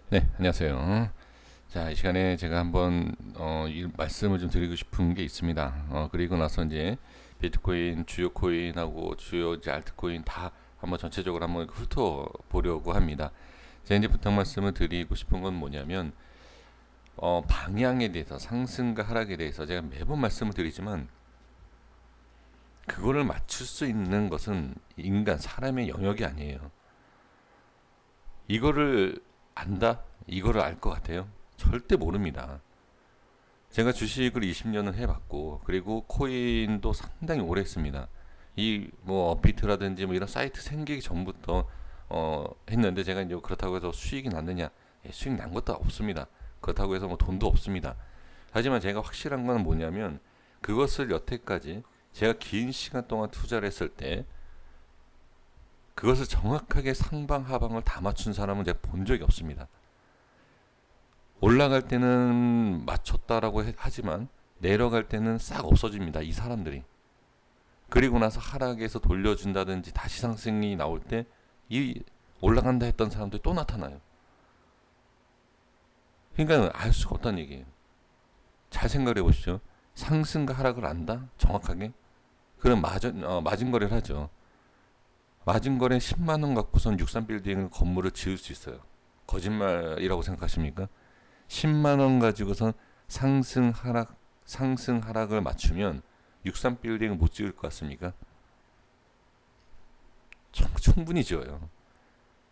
네, 안녕하세요. 자, 이 시간에 제가 한번 이 말씀을 좀 드리고 싶은 게 있습니다. 그리고 나서 이제 비트코인, 주요 코인하고 주요 이제 알트코인 다 한번 전체적으로 한번 훑어보려고 합니다. 제가 이제 부탁 말씀을 드리고 싶은 건 뭐냐면 방향에 대해서 상승과 하락에 대해서 제가 매번 말씀을 드리지만 그거를 맞출 수 있는 것은 인간 사람의 영역이 아니에요. 이거를 안다? 이거를 알 것 같아요? 절대 모릅니다. 제가 주식을 20년을 해봤고, 그리고 코인도 상당히 오래 했습니다. 이 뭐 업비트라든지 뭐 이런 사이트 생기기 전부터 했는데, 제가 이제 그렇다고 해서 수익이 났느냐? 수익 난 것도 없습니다. 그렇다고 해서 뭐 돈도 없습니다. 하지만 제가 확실한 건 뭐냐면, 그것을 여태까지 제가 긴 시간 동안 투자를 했을 때 그것을 정확하게 상방 하방을 다 맞춘 사람은 제가 본 적이 없습니다. 올라갈 때는 맞췄다라고 하지만 내려갈 때는 싹 없어집니다. 이 사람들이. 그리고 나서 하락에서 돌려준다든지 다시 상승이 나올 때 이 올라간다 했던 사람들이 또 나타나요. 그러니까 알 수가 없다는 얘기예요. 잘 생각해 보시죠. 상승과 하락을 안다? 정확하게? 그럼 마진 거래를 하죠. 마진 거래 10만 원 갖고선 63빌딩 건물을 지을 수 있어요. 거짓말이라고 생각하십니까? 10만 원 가지고선 상승 하락을 맞추면 63빌딩을 못 지을 것 같습니까? 충분히 지어요.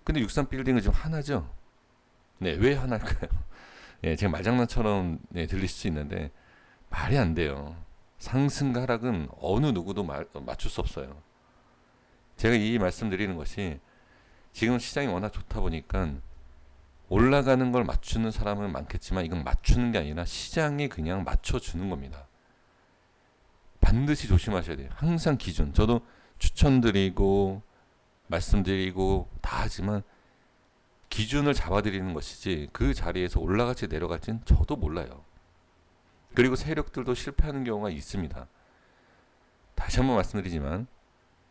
근데 63빌딩은 지금 하나죠? 네, 왜 하나일까요? 네, 제가 말장난처럼 네, 들릴 수 있는데 말이 안 돼요. 상승과 하락은 어느 누구도 맞출 수 없어요. 제가 이 말씀 드리는 것이 지금 시장이 워낙 좋다 보니까 올라가는 걸 맞추는 사람은 많겠지만 이건 맞추는 게 아니라 시장이 그냥 맞춰주는 겁니다. 반드시 조심하셔야 돼요. 항상 기준. 저도 추천드리고 말씀드리고 다 하지만 기준을 잡아드리는 것이지 그 자리에서 올라갈지 내려갈지는 저도 몰라요. 그리고 세력들도 실패하는 경우가 있습니다. 다시 한번 말씀드리지만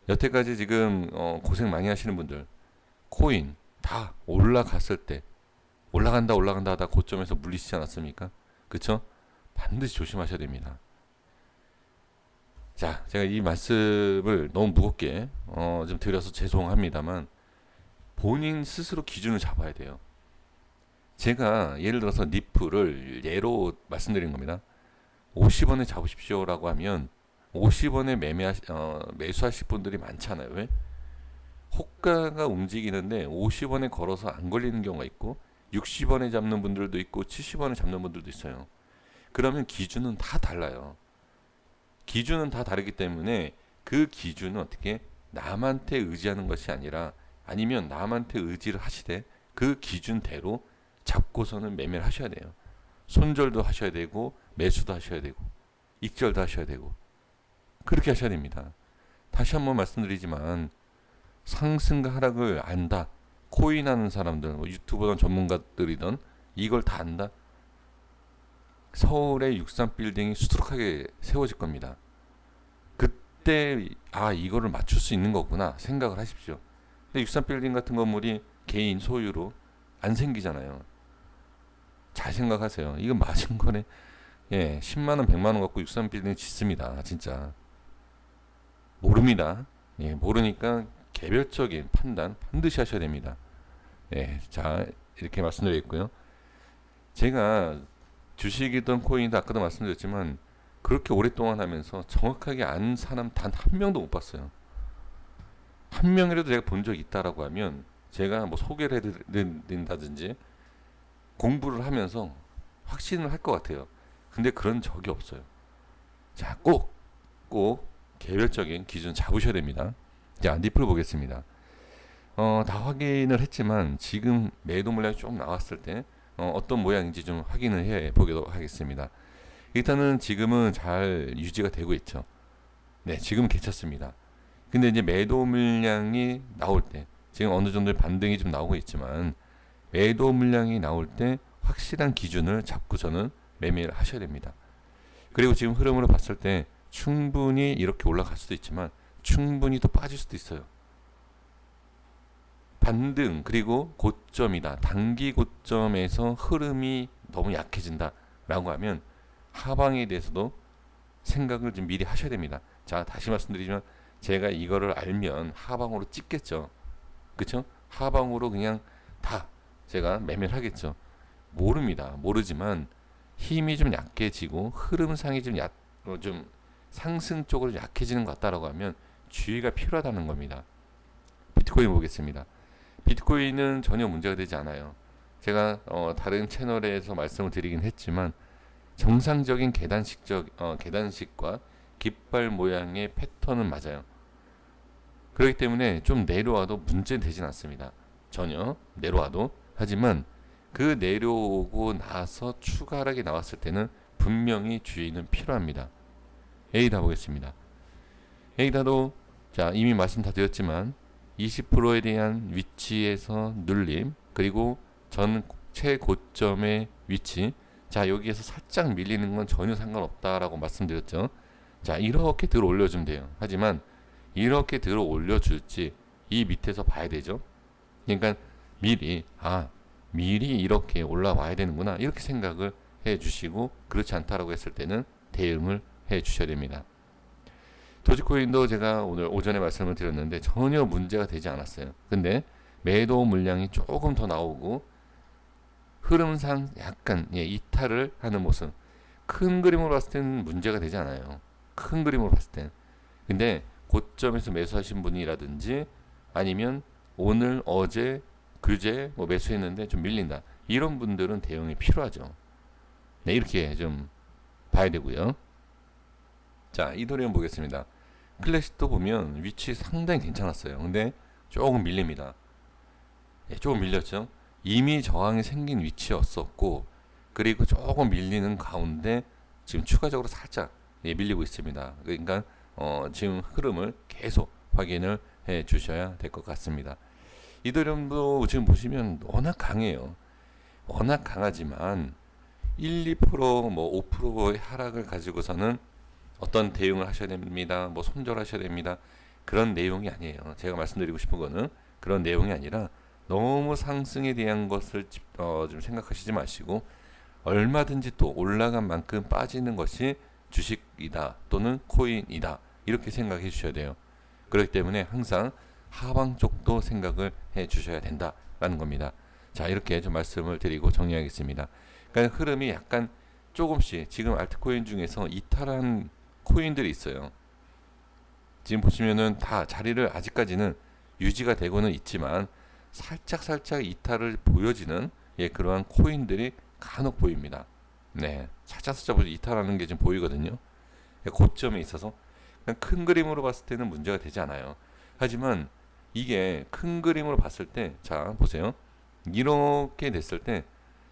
여태까지 지금 고생 많이 하시는 분들 코인 다 올라갔을 때 올라간다 하다 고점에서 물리시지 않았습니까? 그쵸? 반드시 조심하셔야 됩니다. 자, 제가 이 말씀을 너무 무겁게 좀 드려서 죄송합니다만 본인 스스로 기준을 잡아야 돼요. 제가 예를 들어서 니프를 예로 말씀드린 겁니다. 50원에 잡으십시오라고 하면 50원에 매수하실 분들이 많잖아요. 왜? 호가가 움직이는데 50원에 걸어서 안 걸리는 경우가 있고 60원에 잡는 분들도 있고 70원에 잡는 분들도 있어요. 그러면 기준은 다 달라요. 기준은 다 다르기 때문에 그 기준은 어떻게 남한테 의지하는 것이 아니라 아니면 남한테 의지를 하시되 그 기준대로 잡고서는 매매를 하셔야 돼요. 손절도 하셔야 되고 매수도 하셔야 되고 익절도 하셔야 되고 그렇게 하셔야 됩니다. 다시 한번 말씀드리지만 상승과 하락을 안다. 코인 하는 사람들, 뭐 유튜버든 전문가들이든 이걸 다 안다. 서울의 63빌딩이 수두룩하게 세워질 겁니다. 그때 이거를 맞출 수 있는 거구나 생각을 하십시오. 근데 63빌딩 같은 건물이 개인 소유로 안 생기잖아요. 잘 생각하세요. 이거 맞은 거네. 예, 10만 원, 100만 원 갖고 63빌딩 짓습니다. 진짜 모릅니다. 예, 모르니까 개별적인 판단 반드시 하셔야 됩니다. 예, 자 이렇게 말씀드리겠고요. 제가 주식이든 코인이든 아까도 말씀드렸지만 그렇게 오랫동안 하면서 정확하게 아는 사람 단 한 명도 못 봤어요. 한 명이라도 제가 본 적이 있다라고 하면 제가 뭐 소개를 해드린다든지 공부를 하면서 확신을 할 것 같아요. 근데 그런 적이 없어요. 자, 꼭 개별적인 기준 잡으셔야 됩니다. 자, 니플 보겠습니다. 다 확인을 했지만 지금 매도 물량이 좀 나왔을 때 어떤 모양인지 좀 확인을 해 보도록 하겠습니다. 일단은 지금은 잘 유지가 되고 있죠. 네, 지금 괜찮습니다. 근데 이제 매도 물량이 나올 때 지금 어느 정도의 반등이 좀 나오고 있지만 매도 물량이 나올 때 확실한 기준을 잡고서는 매매를 하셔야 됩니다. 그리고 지금 흐름으로 봤을 때 충분히 이렇게 올라갈 수도 있지만 충분히 더 빠질 수도 있어요. 반등 그리고 고점이다. 단기 고점에서 흐름이 너무 약해진다 라고 하면 하방에 대해서도 생각을 좀 미리 하셔야 됩니다. 자, 다시 말씀드리지만 제가 이거를 알면 하방으로 찍겠죠. 그쵸? 하방으로 그냥 다 제가 매매를 하겠죠. 모릅니다. 모르지만 힘이 좀 약해지고 흐름상이 좀 상승 쪽으로 약해지는 것 같다라고 하면 주의가 필요하다는 겁니다. 비트코인 보겠습니다. 비트코인은 전혀 문제가 되지 않아요. 제가 다른 채널에서 말씀을 드리긴 했지만 정상적인 계단식과 깃발 모양의 패턴은 맞아요. 그렇기 때문에 좀 내려와도 문제는 되진 않습니다. 전혀 내려와도. 하지만 그 내려오고 나서 추가 하락이 나왔을 때는 분명히 주의는 필요합니다. 에이다 보겠습니다. 에이다도 자 이미 말씀 다 드렸지만 20%에 대한 위치에서 눌림 그리고 전 최고점의 위치 자 여기에서 살짝 밀리는 건 전혀 상관없다라고 말씀드렸죠. 자 이렇게 들어 올려주면 돼요. 하지만 이렇게 들어 올려줄지 이 밑에서 봐야 되죠. 그러니까 미리 이렇게 올라와야 되는구나 이렇게 생각을 해 주시고 그렇지 않다라고 했을 때는 대응을 해 주셔야 됩니다. 도지코인도 제가 오늘 오전에 말씀을 드렸는데 전혀 문제가 되지 않았어요. 근데 매도 물량이 조금 더 나오고 흐름상 약간 이탈을 하는 모습 큰 그림으로 봤을 때는 문제가 되지 않아요. 큰 그림으로 봤을 땐. 근데 고점에서 매수하신 분이라든지 아니면 오늘 어제 그제 매수했는데 좀 밀린다. 이런 분들은 대응이 필요하죠. 네, 이렇게 좀 봐야 되고요. 자, 이더리움 보겠습니다. 클래식도 보면 위치 상당히 괜찮았어요. 근데 조금 밀립니다. 예, 조금 밀렸죠. 이미 저항이 생긴 위치였었고 그리고 조금 밀리는 가운데 지금 추가적으로 살짝 밀리고 있습니다. 그러니까 지금 흐름을 계속 확인을 해 주셔야 될 것 같습니다. 이더리움도 지금 보시면 워낙 강해요. 워낙 강하지만 1, 2% 5%의 하락을 가지고서는 어떤 대응을 하셔야 됩니다. 손절하셔야 됩니다. 그런 내용이 아니에요. 제가 말씀드리고 싶은 거는 그런 내용이 아니라 너무 상승에 대한 것을 좀 생각하시지 마시고 얼마든지 또 올라간 만큼 빠지는 것이 주식이다 또는 코인이다 이렇게 생각해 주셔야 돼요. 그렇기 때문에 항상 하방 쪽도 생각을 해 주셔야 된다라는 겁니다. 자 이렇게 좀 말씀을 드리고 정리하겠습니다. 그러니까 흐름이 약간 조금씩 지금 알트코인 중에서 이탈한 코인들이 있어요. 지금 보시면은 다 자리를 아직까지는 유지가 되고는 있지만 살짝 이탈을 보여지는 그러한 코인들이 간혹 보입니다. 네, 살짝 이탈하는 게 지금 보이거든요. 고점에 있어서 큰 그림으로 봤을 때는 문제가 되지 않아요. 하지만 이게 큰 그림으로 봤을 때, 자 보세요. 이렇게 됐을 때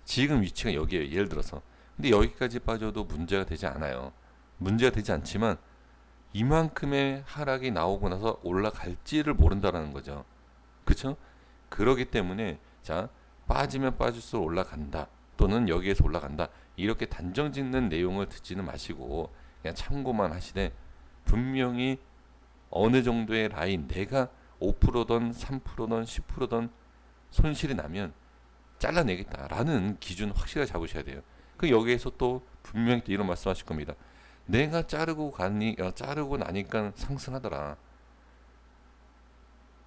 지금 위치가 여기에요. 예를 들어서. 근데 여기까지 빠져도 문제가 되지 않아요. 문제가 되지 않지만 이만큼의 하락이 나오고 나서 올라갈지를 모른다라는 거죠. 그렇죠? 그러기 때문에 자 빠지면 빠질수록 올라간다 또는 여기에서 올라간다 이렇게 단정 짓는 내용을 듣지는 마시고 그냥 참고만 하시되 분명히 어느 정도의 라인 내가 5%든 3%든 10%든 손실이 나면 잘라내겠다라는 기준 확실하게 잡으셔야 돼요. 그 여기에서 또 분명히 또 이런 말씀하실 겁니다. 내가 자르고 나니까 상승하더라.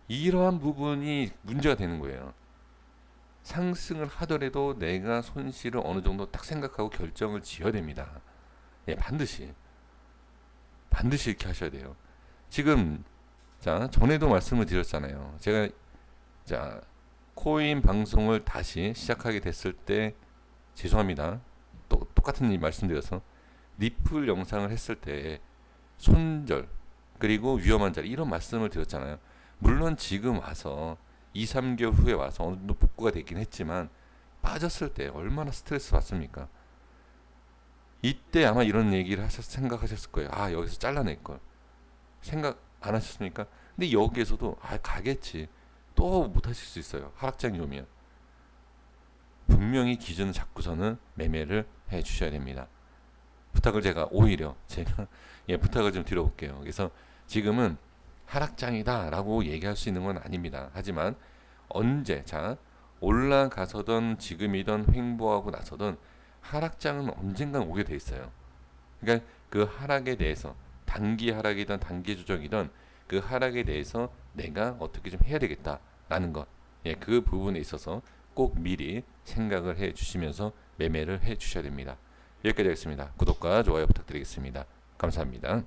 이러한 부분이 문제가 되는 거예요. 상승을 하더라도 내가 손실을 어느 정도 딱 생각하고 결정을 지어야 됩니다. 예, 반드시 이렇게 하셔야 돼요. 지금 자 전에도 말씀을 드렸잖아요. 제가 자 코인 방송을 다시 시작하게 됐을 때 죄송합니다. 또 똑같은 말씀드려서 리플 영상을 했을 때 손절 그리고 위험한 자리 이런 말씀을 드렸잖아요. 물론 지금 와서 2, 3개월 후에 와서 어느 정도 복구가 되긴 했지만 빠졌을 때 얼마나 스트레스 받습니까? 이때 아마 이런 얘기를 생각하셨을 거예요. 아 여기서 잘라낼 걸 생각 안 하셨습니까? 근데 여기에서도 가겠지 또 못하실 수 있어요. 하락장이 오면 분명히 기준을 잡고서는 매매를 해 주셔야 됩니다. 부탁을 제가 부탁을 좀 드려볼게요. 그래서 지금은 하락장이다 라고 얘기할 수 있는 건 아닙니다. 하지만 언제 자 올라가서든 지금이든 횡보하고 나서든 하락장은 언젠간 오게 돼 있어요. 그러니까 그 하락에 대해서 단기 하락이든 단기 조정이든 그 하락에 대해서 내가 어떻게 좀 해야 되겠다라는 것. 예, 그 부분에 있어서 꼭 미리 생각을 해 주시면서 매매를 해 주셔야 됩니다. 여기까지 하겠습니다. 구독과 좋아요 부탁드리겠습니다. 감사합니다.